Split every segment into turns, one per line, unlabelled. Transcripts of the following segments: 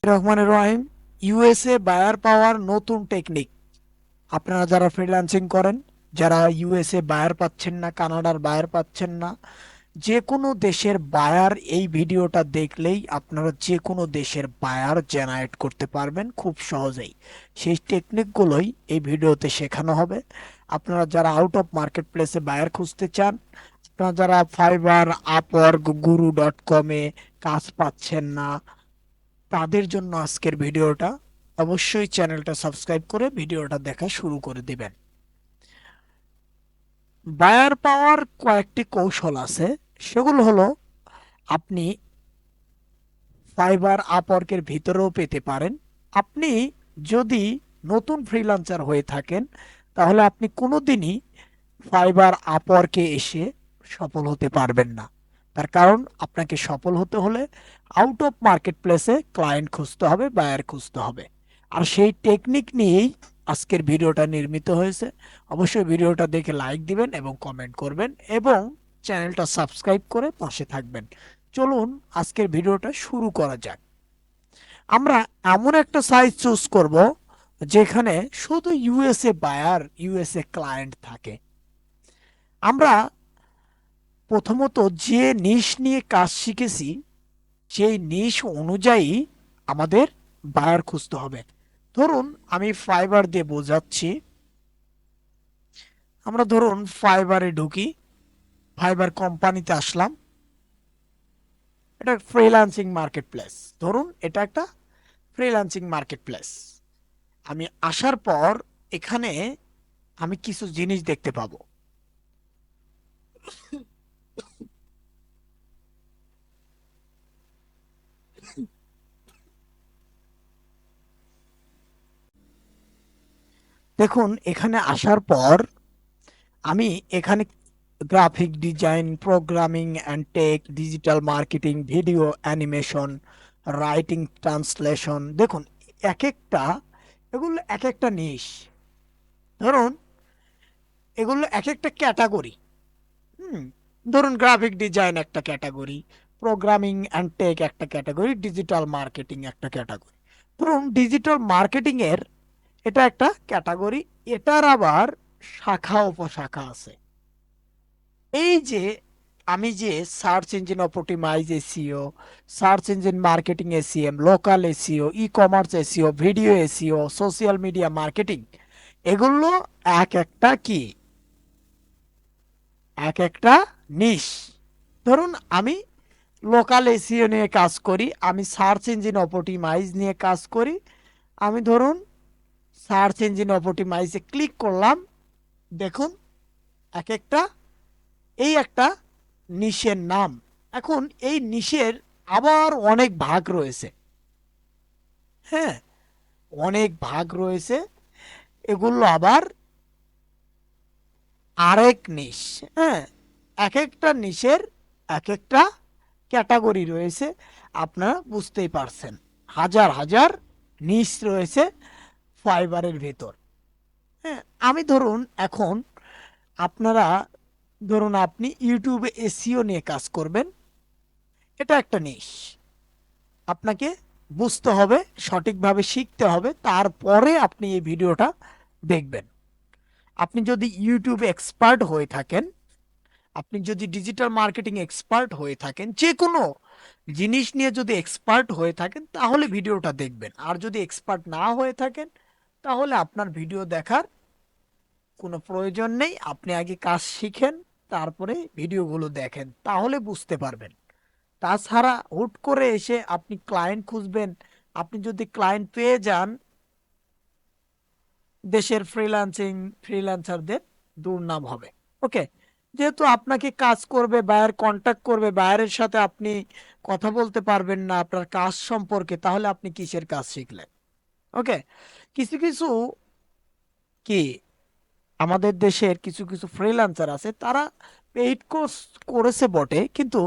রহমানের রহিম। USA buyer পাওয়ার নতুন technique. আপনারা যারা ফ্রিল্যান্সিং করেন, যারা ইউএসএ বায়ার পাচ্ছেন না, কানাডার বায়ার পাচ্ছেন না, যে কোনো দেশের বায়ার এই ভিডিওটা দেখলেই আপনারা যে কোনো দেশের বায়ার জেনারেট করতে পারবেন খুব সহজেই। সেই টেকনিকগুলোই এই ভিডিওতে শেখানো হবে। আপনারা যারা আউট অফ মার্কেট প্লেসে বায়ার খুঁজতে চান, আপনারা যারা ফাইবার, আপওয়ার্ক, গুরু.কমে কাজ পাচ্ছেন না, তাদের জন্য আজকের ভিডিওটা। অবশ্যই চ্যানেলটা সাবস্ক্রাইব করে ভিডিওটা দেখা শুরু করে দিবেন। বায়ার পাওয়ার কয়েকটি কৌশল আছে। সেগুলো হলো, আপনি ফাইবার, আপওয়ার্কের ভিতরেও পেতে পারেন। আপনি যদি নতুন ফ্রিল্যান্সার হয়ে থাকেন, তাহলে আপনি কোনোদিনই ফাইবার, আপওয়ার্কে এসে সফল হতে পারবেন না। তার কারণ, আপনাকে সফল হতে হলে আউট অফ মার্কেট প্লেসে ক্লায়েন্ট খুঁজতে হবে, বায়ার খুঁজতে হবে। আর সেই টেকনিক নিয়েই আজকের ভিডিওটা নির্মিত হয়েছে। অবশ্যই ভিডিওটা দেখে লাইক দিবেন এবং কমেন্ট করবেন এবং চ্যানেলটা সাবস্ক্রাইব করে পাশে থাকবেন। চলুন আজকের ভিডিওটা শুরু করা যাক। আমরা এমন একটা সাইজ চুজ করব যেখানে শুধু ইউএসএ বায়ার, ইউএসএ ক্লায়েন্ট থাকে। আমরা প্রথমত যে নিশ নিয়ে কাজ শিখেছি, সেই নিশ অনুযায়ী আমাদের বায়ার খুঁজতে হবে। ধরুন আমি ফাইবার দিয়ে বোঝাচ্ছি। আমরা ধরুন ফাইবারে ঢুকি, ফাইবার কোম্পানিতে আসলাম। এটা ফ্রিল্যান্সিং মার্কেট প্লেস। ধরুন এটা একটা ফ্রিল্যান্সিং মার্কেট প্লেস। আমি আসার পর এখানে আমি কিছু জিনিস দেখতে পাবো। দেখুন এখানে আসার পর আমি এখানে graphic design, programming and tech, digital marketing, video animation, writing, translation, দেখুন এক একটা, এগুলো এক একটা নিশ। ধরুন এগুলো এক একটা ক্যাটাগরি। হুম, ধরুন গ্রাফিক ডিজাইন একটা ক্যাটাগরি, প্রোগ্রামিং অ্যান্ড টেক একটা ক্যাটাগরি, ডিজিটাল মার্কেটিং একটা ক্যাটাগরি। ধরুন ডিজিটাল মার্কেটিং এর এটা একটা ক্যাটাগরি। এটার আবার শাখা উপশাখা আছে। এই যে আমি যে search engine optimize SEO, search engine marketing SEM, local SEO, e commerce SEO, video SEO, social media marketing, এগুলো এক একটা কি, এক একটা নিশ। ধরুন আমি লোকাল এসইও নিয়ে কাজ করি, আমি সার্চ ইঞ্জিন অপটিমাইজ নিয়ে কাজ করি। আমি ধরুন সার্চ ইঞ্জিন অপটিমাইজে ক্লিক করলাম। দেখুন এক একটা, এই একটা নিশের নাম। এখন এই নিশের আবার অনেক ভাগ রয়েছে। হ্যাঁ, অনেক ভাগ রয়েছে। এগুলো আবার আরেক নিশ। হ্যাঁ, এক একটা নিশের এক একটা ক্যাটাগরি রয়েছে। আপনারা বুঝতেই পারছেন, হাজার হাজার নিশ রয়েছে ফাইবারের ভেতর। হ্যাঁ, আমি ধরুন এখন, আপনারা ধরুন আপনি ইউটিউবে এসইও নিয়ে কাজ করবেন। এটা একটা নিশ। আপনাকে বুঝতে হবে, সঠিকভাবে শিখতে হবে, তারপরে আপনি এই ভিডিওটা দেখবেন। আপনি যদি ইউটিউবে এক্সপার্ট হয়ে থাকেন, আপনি যদি ডিজিটাল মার্কেটিং এক্সপার্ট হয়ে থাকেন, যে কোনো জিনিস নিয়ে যদি এক্সপার্ট হয়ে থাকেন, তাহলে ভিডিওটা দেখবেন। আর যদি এক্সপার্ট না হয়ে থাকেন, তাহলে আপনার ভিডিও দেখার কোনো প্রয়োজন নেই। আপনি আগে কাজ শিখেন, তারপরে ভিডিওগুলো দেখেন, তাহলে বুঝতে পারবেন। তাছাড়া হুট করে এসে আপনি ক্লায়েন্ট খুঁজবেন, আপনি যদি ক্লায়েন্ট পেয়ে যান, দেশের ফ্রিল্যান্সারদের দুর্নাম হবে। ওকে, যেহেতু আপনাকে কাজ করবে, বায়ার কন্ট্যাক্ট করবে, বায়ারের সাথে আপনি কথা বলতে পারবেন না আপনার কাজ সম্পর্কে, তাহলে আপনি কিসের কাজ শিখলেন? ওকে, কিছু কিছু কি, আমাদের দেশের কিছু কিছু ফ্রিল্যান্সার আছে, তারা পেইড কোর্স করেছে বটে, কিন্তু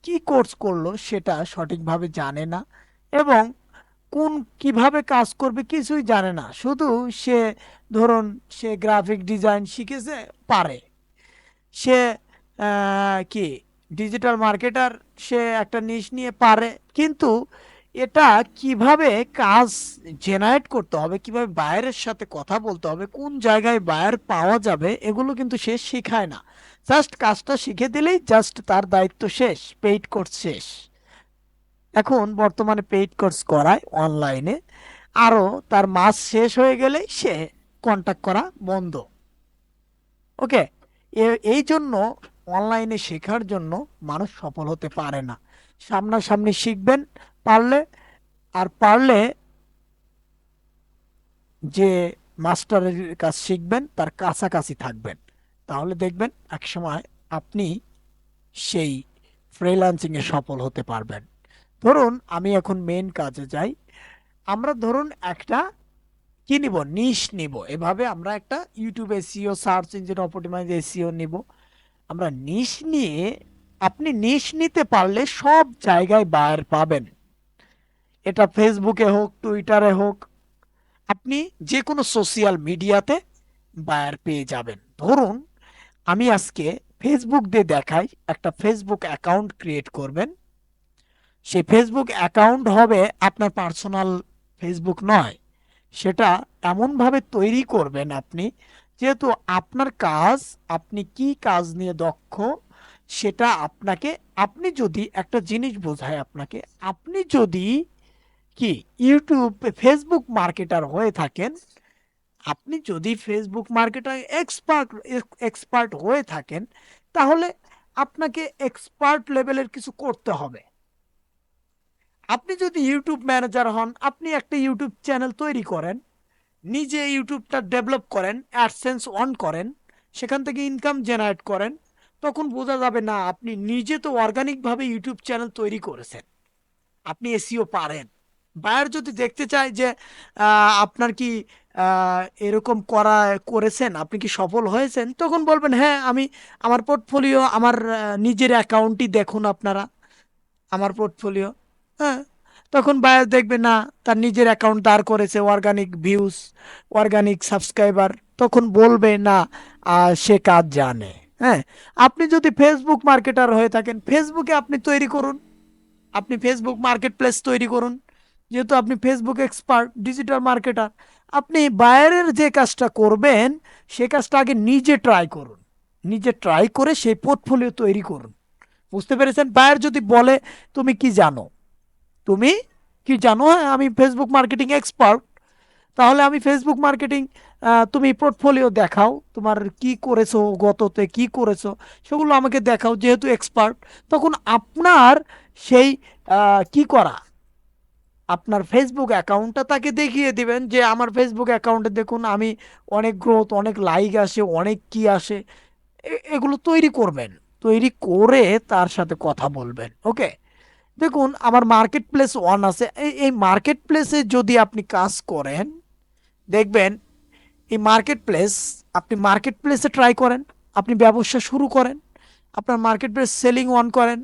কি কোর্স করলো সেটা সঠিকভাবে জানে না এবং কোন কিভাবে কাজ করবে কিছুই জানে না। শুধু সে, ধরুন সে গ্রাফিক ডিজাইন শিখেছে, পারে সে, কি ডিজিটাল মার্কেটার, সে একটা নিশ নিয়ে পারে, কিন্তু এটা কিভাবে কাজ জেনারেট করতে হবে, কিভাবে বায়ারের সাথে কথা বলতে হবে, কোন জায়গায় বায়ার পাওয়া যাবে, এগুলো কিন্তু সে শেখায় না। জাস্ট কাজটা শিখে দিলেই জাস্ট তার দায়িত্ব শেষ, পেইড কোর্স শেষ। এখন বর্তমানে পেইড কোর্স করায় অনলাইনে, আরও তার মাস শেষ হয়ে গেলেই সে কন্টাক্ট করা বন্ধ। ওকে, এই জন্য অনলাইনে শেখার জন্য মানুষ সফল হতে পারে না। সামনাসামনি শিখবেন পারলে, আর পারলে যে মাস্টারের কাজ শিখবেন তার কাছাকাছি থাকবেন, তাহলে দেখবেন একসময় আপনি সেই ফ্রিল্যান্সিংয়ে সফল হতে পারবেন। ধরুন আমি এখন মেন কাজে যাই। আমরা ধরুন একটা কি নিব, নিশ নিব। এভাবে আমরা একটা YouTube SEO, search engine optimize SEO নিব। আমরা নিশ নিয়ে, আপনি নিশ নিতে পারলে সব জায়গায় বায়ার পাবেন। এটা ফেসবুকে হোক, টুইটারে হোক, আপনি যে কোনো সোশ্যাল মিডিয়াতে বায়ার পেয়ে যাবেন। ধরুন আমি আজকে ফেসবুক দিয়ে দেখাই, একটা ফেসবুক অ্যাকাউন্ট ক্রিয়েট করবেন। সেই ফেসবুক অ্যাকাউন্ট হবে আপনার পার্সোনাল ফেসবুক নয়, সেটা এমনভাবে তৈরি করবেন আপনি, যেহেতু আপনার কাজ, আপনি কি কাজ নিয়ে দক্ষ সেটা আপনাকে, আপনি যদি একটা জিনিস বোঝায় আপনাকে, আপনি যদি কি ইউটিউব ফেসবুক মার্কেটার হয়ে থাকেন, আপনি যদি ফেসবুক মার্কেটার এক্সপার্ট হয়ে থাকেন, তাহলে আপনাকে এক্সপার্ট লেভেলের কিছু করতে হবে। আপনি যদি ইউটিউব ম্যানেজার হন, আপনি একটা ইউটিউব চ্যানেল তৈরি করেন, নিজে ইউটিউবটা ডেভেলপ করেন, অ্যাডসেন্স অন করেন, সেখান থেকে ইনকাম জেনারেট করেন, তখন বোঝা যাবে না আপনি নিজে তো অর্গানিকভাবে ইউটিউব চ্যানেল তৈরি করেছেন, আপনি এসইও পারেন। বায়ার যদি দেখতে চায় যে আপনার কি এরকম করেছেন, আপনি কি সফল হয়েছেন, তখন বলবেন হ্যাঁ আমি, আমার পোর্টফোলিও, আমার নিজের অ্যাকাউন্টই দেখুন আপনারা, আমার পোর্টফোলিও। হ্যাঁ, তখন বায়ার দেখবে না তার নিজের অ্যাকাউন্ট দাঁড় করেছে, অর্গানিক ভিউজ, অর্গানিক সাবস্ক্রাইবার, তখন বলবে না সে কাজ জানে। হ্যাঁ, আপনি যদি ফেসবুক মার্কেটার হয়ে থাকেন, ফেসবুকে আপনি তৈরি করুন, আপনি ফেসবুক মার্কেট প্লেস তৈরি করুন, যেহেতু আপনি ফেসবুক এক্সপার্ট, ডিজিটাল মার্কেটার, আপনি বায়ারের যে কাজটা করবেন সে কাজটা আগে নিজে ট্রাই করুন, নিজে ট্রাই করে সেই পোর্টফোলিও তৈরি করুন। বুঝতে পেরেছেন? বায়ার যদি বলে তুমি কি জানো, তুমি কি জানো, হ্যাঁ আমি ফেসবুক মার্কেটিং এক্সপার্ট, তাহলে আমি ফেসবুক মার্কেটিং, তুমি পোর্টফোলিও দেখাও, তোমার কি করেছো, গততে কি করেছো সেগুলো আমাকে দেখাও, যেহেতু এক্সপার্ট। তখন আপনার সেই কি করা, আপনার ফেসবুক অ্যাকাউন্টটা তাকে দেখিয়ে দিবেন যে আমার ফেসবুক অ্যাকাউন্টে দেখুন আমি অনেক গ্রোথ, অনেক লাইক আসে, অনেক কি আসে, এগুলো তৈরি করবেন। তৈরি করে তার সাথে কথা বলবেন। ওকে, দেখুন আমার মার্কেট প্লেস ওয়ান আছে, এই মার্কেট প্লেসে যদি আপনি কাজ করেন, দেখবেন এই মার্কেট প্লেস, আপনি মার্কেট প্লেসে ট্রাই করেন, আপনি ব্যবসা শুরু করেন, আপনার মার্কেট প্লেস সেলিং অন করেন।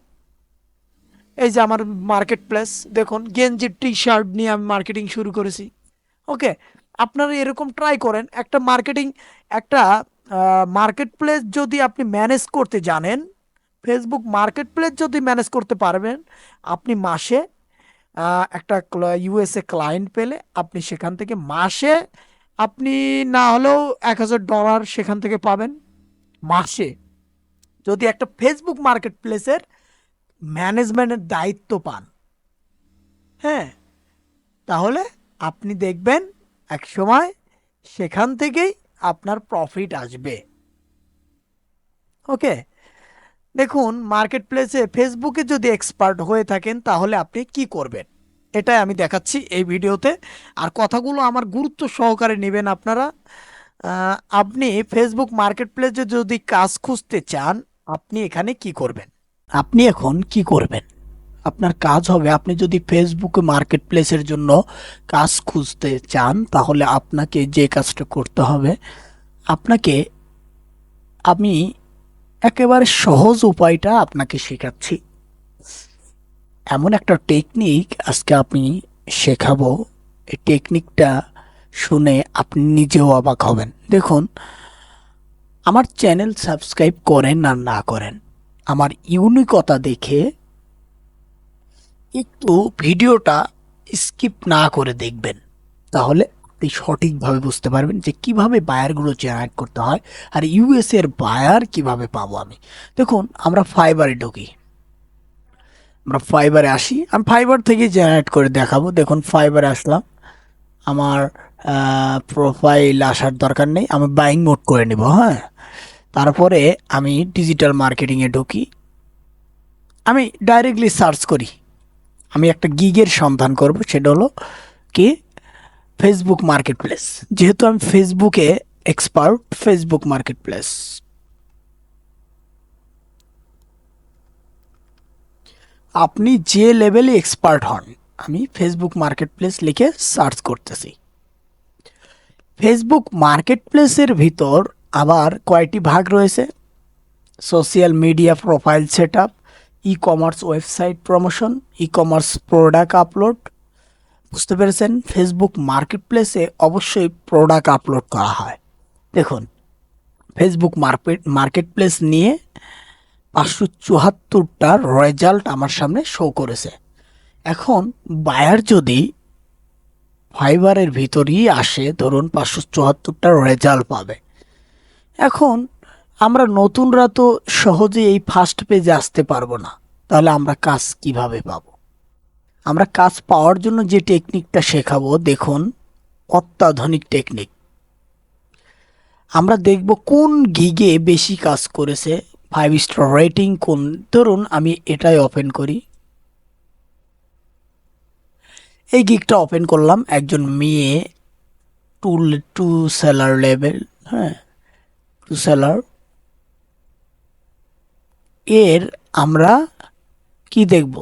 এই যে আমার মার্কেট প্লেস, দেখুন গেঞ্জির টি শার্ট নিয়ে আমি মার্কেটিং শুরু করেছি। ওকে, আপনারা এরকম ট্রাই করেন একটা মার্কেটিং, একটা মার্কেট প্লেস যদি আপনি ম্যানেজ করতে জানেন, ফেসবুক মার্কেট প্লেস যদি ম্যানেজ করতে পারবেন, আপনি মাসে একটা ইউএসএ ক্লায়েন্ট পেলে আপনি সেখান থেকে মাসে, আপনি না হলেও $1000 সেখান থেকে পাবেন মাসে, যদি একটা ফেসবুক মার্কেট প্লেসের ম্যানেজমেন্টের দায়িত্ব পান। হ্যাঁ, তাহলে আপনি দেখবেন এক সময় সেখান থেকেই আপনার প্রফিট আসবে। ওকে, দেখুন মার্কেট প্লেসে ফেসবুকে যদি এক্সপার্ট হয়ে থাকেন তাহলে আপনি কি করবেন, এটাই আমি দেখাচ্ছি এই ভিডিওতে। আর কথাগুলো আমার গুরুত্ব সহকারে নেবেন আপনারা। আপনি ফেসবুক মার্কেট প্লেসে যদি কাজ খুঁজতে চান, আপনি এখানে কি করবেন, আপনি এখন কি করবেন, আপনার কাজ হবে, আপনি যদি ফেসবুক মার্কেট প্লেসের জন্য কাজ খুঁজতে চান, তাহলে আপনাকে যে কাজটা করতে হবে, আপনাকে আমি একেবারে সহজ উপায়টা আপনাকে শেখাচ্ছি। এমন একটা টেকনিক আজকে আমি শেখাবো, এই টেকনিকটা শুনে আপনি নিজেও অবাক হবেন। দেখুন, আমার চ্যানেল সাবস্ক্রাইব করেন আর না করেন, আমার ইউনিকতা দেখে একটু ভিডিওটা স্কিপ না করে দেখবেন, তাহলে আপনি সঠিকভাবে বুঝতে পারবেন যে কিভাবে বায়ারগুলো জেনারেট করতে হয় আর ইউএস এর বায়ার কিভাবে পাবো আমি। দেখুন আমরা ফাইবারে ঢুকি, আমরা ফাইবারে আসি, আমি ফাইবার থেকে জেনারেট করে দেখাবো। দেখুন ফাইবারে আসলাম, আমার প্রোফাইল আসার দরকার নেই, আমি বাইং মোড করে নেব। হ্যাঁ, তারপরে আমি ডিজিটাল মার্কেটিংয়ে ঢুকি, আমি ডাইরেক্টলি সার্চ করি, আমি একটা গিগের সন্ধান করব, সেটা হলো কি ফেসবুক মার্কেট প্লেস। যেহেতু আমি ফেসবুকে এক্সপার্ট, ফেসবুক মার্কেট প্লেস। আপনি যে লেভেলে এক্সপার্ট হন, আমি ফেসবুক মার্কেট প্লেস লিখে সার্চ করতেছি। ফেসবুক মার্কেট প্লেসের ভিতর আবার কয়টি ভাগ রয়েছে: social media profile set up, e commerce website promotion, e commerce product upload. বুঝতে পেরেছেন, ফেসবুক মার্কেট প্লেসে অবশ্যই প্রোডাক্ট আপলোড করা হয়। দেখুন ফেসবুক মার্কেট প্লেস নিয়ে 574টার রেজাল্ট আমার সামনে শো করেছে। এখন বায়ার যদি ফাইবারের ভিতরই আসে, ধরুন 574টার রেজাল্ট পাবে। এখন আমরা নতুনরা তো সহজে এই ফার্স্ট পেজে আসতে পারবো না, তাহলে আমরা কাজ কিভাবে পাবো? আমরা কাজ পাওয়ার জন্য যে টেকনিকটা শেখাবো, দেখুন অত্যাধুনিক টেকনিক। আমরা দেখব কোন গিগে বেশি কাজ করেছে, 5 স্টার রেটিং কোন। ধরুন আমি এটাই ওপেন করি, এই গিগটা ওপেন করলাম, একজন মেয়ে, টু টু সেলার লেভেল, হ্যাঁ টু সেলার। এর আমরা কি দেখব,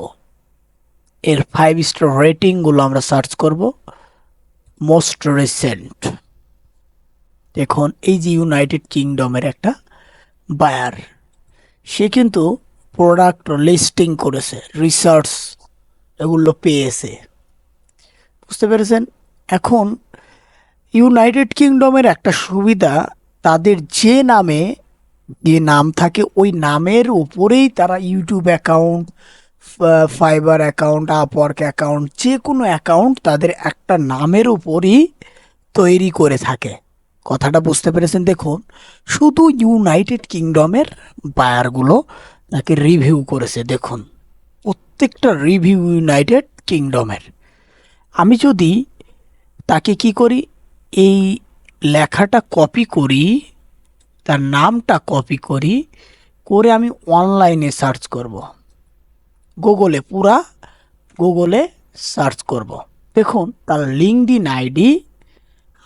এর 5 স্টার রেটিংগুলো আমরা সার্চ করব। মোস্ট রিসেন্ট, দেখুন এই যে ইউনাইটেড কিংডমের একটা বায়ার, সে কিন্তু প্রোডাক্ট লিস্টিং করেছে, রিসার্চ এগুলো পেয়েছে। বুঝতে পেরেছেন? এখন ইউনাইটেড কিংডমের একটা সুবিধা, তাদের যে নামে যে নাম থাকে ওই নামের উপরেই তারা YouTube account, fibre account, Upwork account, যে কোনো অ্যাকাউন্ট তাদের একটা নামের উপরই তৈরি করে থাকে। কথাটা বুঝতে পেরেছেন? দেখুন শুধু ইউনাইটেড কিংডমের বায়ারগুলো তাকে রিভিউ করেছে, দেখুন প্রত্যেকটা রিভিউ ইউনাইটেড কিংডমের। আমি যদি তাকে কি করি, এই লেখাটা কপি করি, তার নামটা কপি করি, করে আমি অনলাইনে সার্চ করব, গুগলে, পুরা গুগলে সার্চ করব। দেখুন তার লিঙ্কডইন আইডি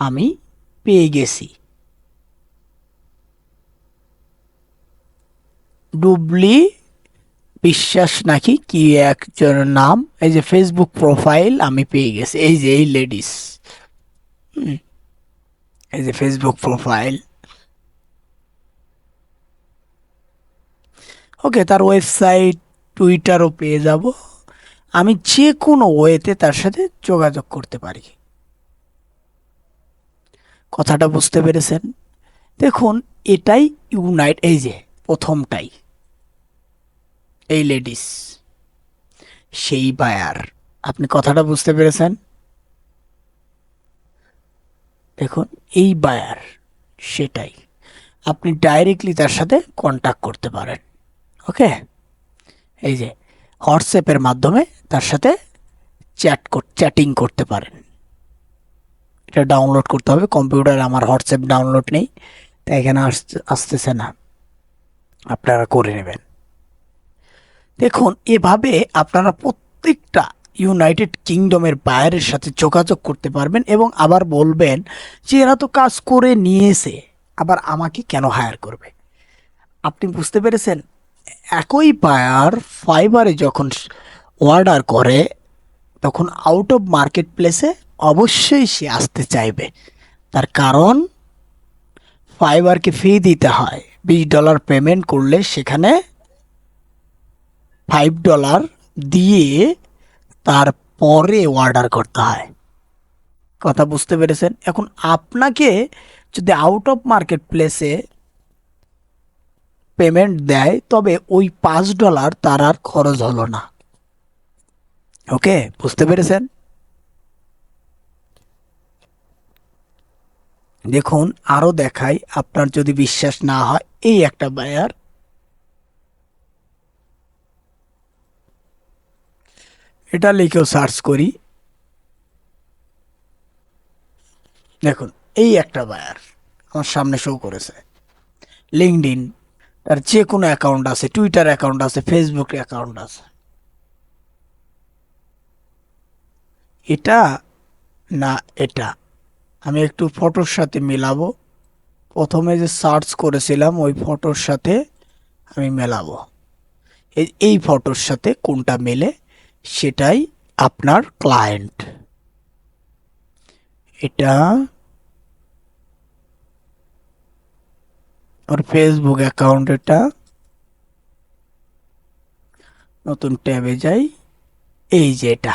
আমি পেয়ে গেছি। ডুবলি বিশ্বাস নাকি কি একজন নাম, এই যে ফেসবুক প্রোফাইল আমি পেয়ে গেছি, এই যে এই লেডিস, এই যে ফেসবুক প্রোফাইল। ওকে, তার ওয়েবসাইট, টুইটারও পেয়ে যাব। আমি যে কোনো ওয়েতে তার সাথে যোগাযোগ করতে পারি। কথাটা বুঝতে পেরেছেন? দেখুন এটাই ইউনাইট, এই যে প্রথমটাই, এই লেডিস সেই বায়ার। আপনি কথাটা বুঝতে পেরেছেন? দেখুন এই বায়ার, সেটাই আপনি ডাইরেক্টলি তার সাথে কন্ট্যাক্ট করতে পারেন। ওকে, এই যে হোয়াটসঅ্যাপের মাধ্যমে তার সাথে চ্যাটিং করতে পারেন। এটা ডাউনলোড করতে হবে, কম্পিউটারে আমার হোয়াটসঅ্যাপ ডাউনলোড নেই, তাই এখানে আসতেছে না, আপনারা করে নেবেন। দেখুন এভাবে আপনারা প্রত্যেকটা ইউনাইটেড কিংডমের বায়ারের সাথে যোগাযোগ করতে পারবেন এবং আবার বলবেন যে এরা তো কাজ করে নিয়েছে, আবার আমাকে কেন হায়ার করবে। আপনি বুঝতে পেরেছেন? একই বায়ার ফাইবারে যখন অর্ডার করে, তখন আউট অফ মার্কেট প্লেসে অবশ্যই সে আসতে চাইবে। তার কারণ ফাইবারকে ফি দিতে হয়, $20 পেমেন্ট করলে সেখানে $5 দিয়ে তারপরে অর্ডার করতে হয়। কথা বুঝতে পেরেছেন? এখন আপনাকে যদি আউট অফ মার্কেট প্লেসে পেমেন্ট দেয়, তবে ওই $5 তার আর খরচ হলো না। ওকে, বুঝতে পেরেছেন? দেখুন আরো দেখাই, আপনার যদি বিশ্বাস না হয়, এই একটা বায়ার, এটা লিখেও সার্চ করি, দেখুন এই একটা বায়ার আমার সামনে শো করেছে। লিঙ্কডইন, তার যে কোনো অ্যাকাউন্ট আছে, টুইটার অ্যাকাউন্ট আছে, ফেসবুক অ্যাকাউন্ট আছে। এটা না এটা, আমি একটু ফটোর সাথে মেলাবো। প্রথমে যে সার্চ করেছিলাম ওই ফটোর সাথে আমি মেলাবো। এই ফটোর সাথে কোনটা মেলে সেটাই আপনার ক্লায়েন্ট। এটা ওর ফেসবুক অ্যাকাউন্ট, এটা নতুন ট্যাবে যাই, এই যে এটা,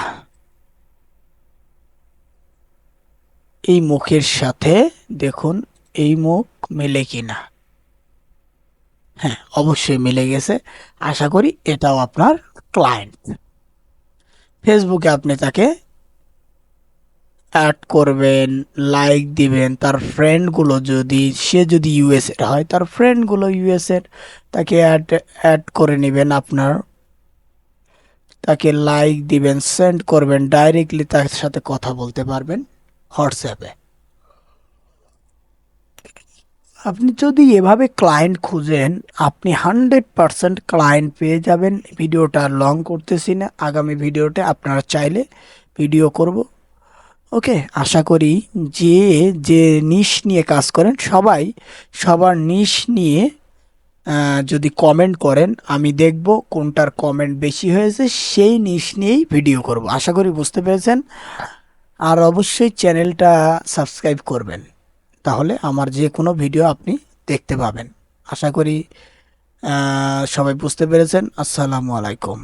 এই মুখের সাথে দেখুন এই মুখ মেলে কিনা। হ্যাঁ, অবশ্যই মিলে গেছে। আশা করি এটাও আপনার ক্লায়েন্ট। ফেসবুকে আপনি তাকে অ্যাড করবেন, লাইক দিবেন, তার ফ্রেন্ডগুলো যদি, সে যদি ইউএস এর হয়, তার ফ্রেন্ডগুলো ইউএস এর, তাকে অ্যাড অ্যাড করে নেবেন আপনার, তাকে লাইক দিবেন, সেন্ড করবেন, ডাইরেক্টলি তার সাথে কথা বলতে পারবেন হোয়াটসঅ্যাপে। আপনি যদি এভাবে ক্লায়েন্ট খুঁজেন, আপনি 100% ক্লায়েন্ট পেয়ে যাবেন। ভিডিওটা লং করতেছি না, আগামী ভিডিওতে আপনারা চাইলে ভিডিও করব। ওকে, আশা করি যে যে নিশ নিয়ে কাজ করেন সবাই সবার নিশ নিয়ে যদি কমেন্ট করেন, আমি দেখব কোনটার কমেন্ট বেশি হয়েছে, সেই নিশ নিয়েই ভিডিও করব। আশা করি বুঝতে পেরেছেন। আর অবশ্যই চ্যানেলটা সাবস্ক্রাইব করবেন, তাহলে আমার যে কোনো ভিডিও আপনি দেখতে পাবেন। আশা করি সবাই বুঝতে পেরেছেন। আসসালামু আলাইকুম।